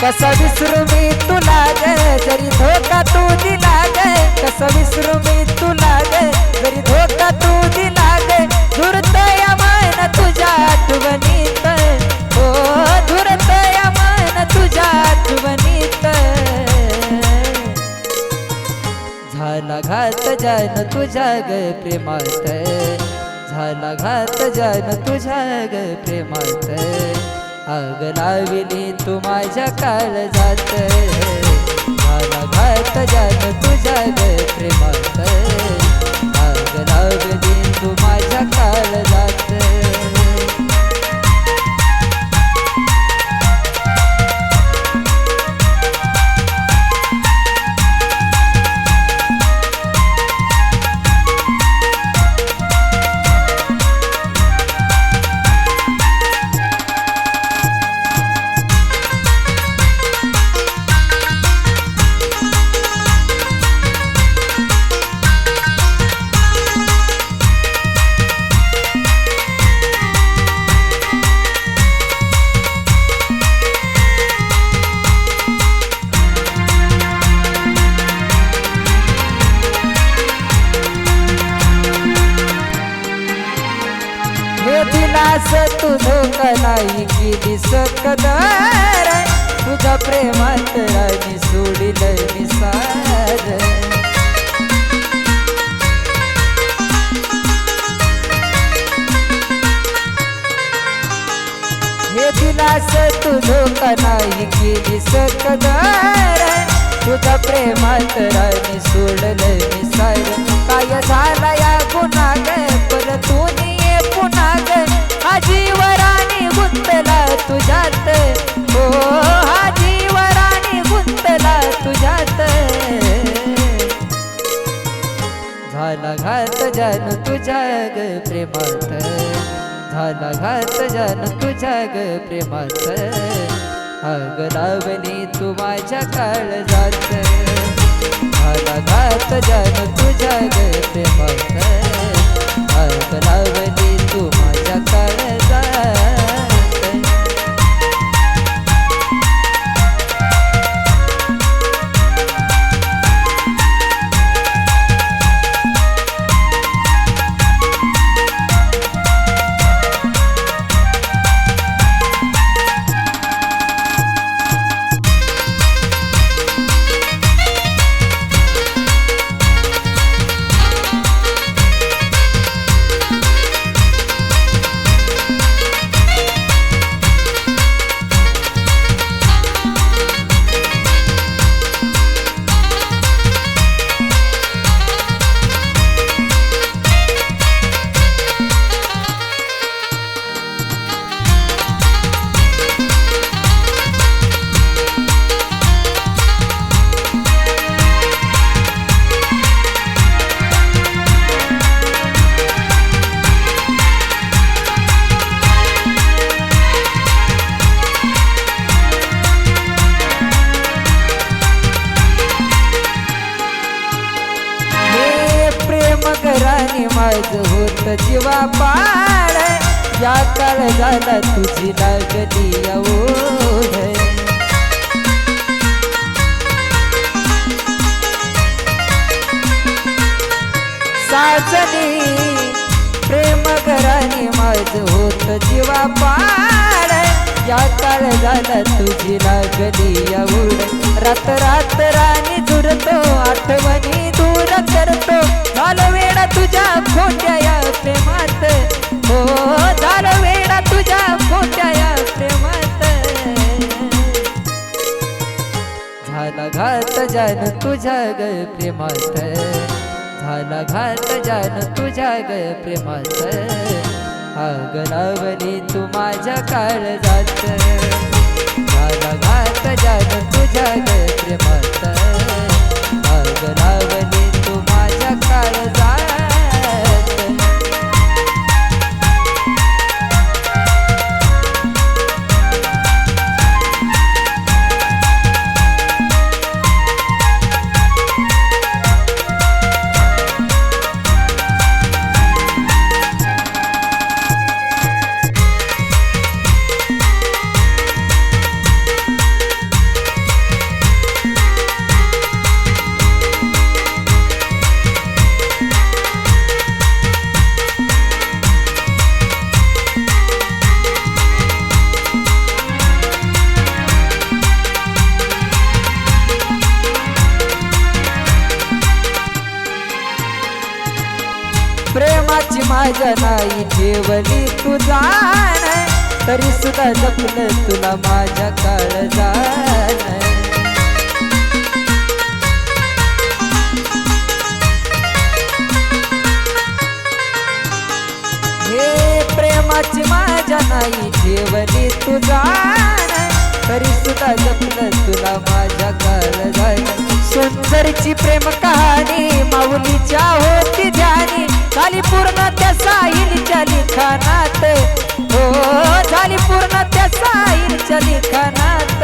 कसा विसरू मी तुला ग जरी धोका तू दिला ग कसा विसरू मी तुला ग जरी धोका तू दिला ग धुरतया मन तुझ्या आठवणीत हो धुरतया मन तुझ्या आठवणीत झाला घात जान तुझ्या ग प्रेमात झाला घात जान तुझ्या ग प्रेमात आग लाविली तू माझ्या काळजात झाला घात जान तुझ्या ग प्रेमात आग लाविली तू माझ्या काळजात दिलास तू धोका नाही केली सकदार तुझ्या प्रेमात राणी सोडिल निसार हे दिलास तू धोका नाही केली सकदार तुझ्या प्रेमात राणी सोडल निसार काय झाला या गुन्हा ग पर तू पुन्हा ग हा जीवराणी गुंतला तुझ्यात हो हा जीवराणी गुंतला तुझ्यात झाला घात जान तुझ्या ग प्रेमात झाला घात जान तुझ्या ग प्रेमात आग लावली तू माझ्या काळजात झाला घात जान तुझ्या ग प्रेमात आग लावली तू माझ्या काळजात राणी माझ होत जीवा पाड या काळजाला तुझी लागली ओढ साजनी प्रेम घराणी माझ होत जीवा पाड या काळजाला तुझी लागली ओढ रात रात राणी झुरतो आठवणी दूर करतो झालं वेडा तुझ्या खोट्या या प्रेमात हो झालं वेडा तुझ्या खोट्या या प्रेमात झाला घात जान तुझ्या ग प्रेमात झाला घात जान तुझ्या ग प्रेमात आग लावली तू माझ्या काळजात झाला घात जान तुझ्या ग प्रेमात आग लावली तू माझ्या काळजात प्रेमाची माझ्या नाही ठेवली तू जाण, तरी सुद्धा जपलं तुला माझ्या काळजान. हे प्रेमाची माझ्या नाही ठेवली तू जाण, तरी सुद्धा जपलं तुला माझ्या काळजान. सुंदरची प्रेम कहाणी माऊलीच्या होती ध्यानी, झाली पूर्ण त्या साहिलच्या लिखाणात. हो झाली पूर्ण त्या साहिलच्या लिखाणात.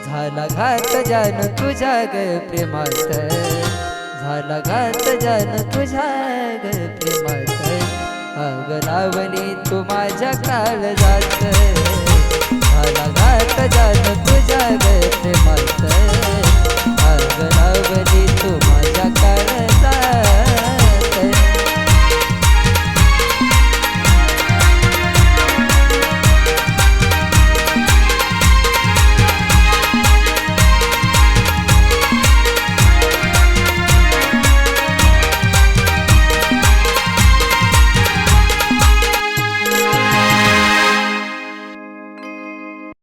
झाला घात जान तुझ्या ग प्रेमात, झाला घात जान तुझ्या ग प्रेमात. आग लावली तू माझ्या काळजात, झाला घात जान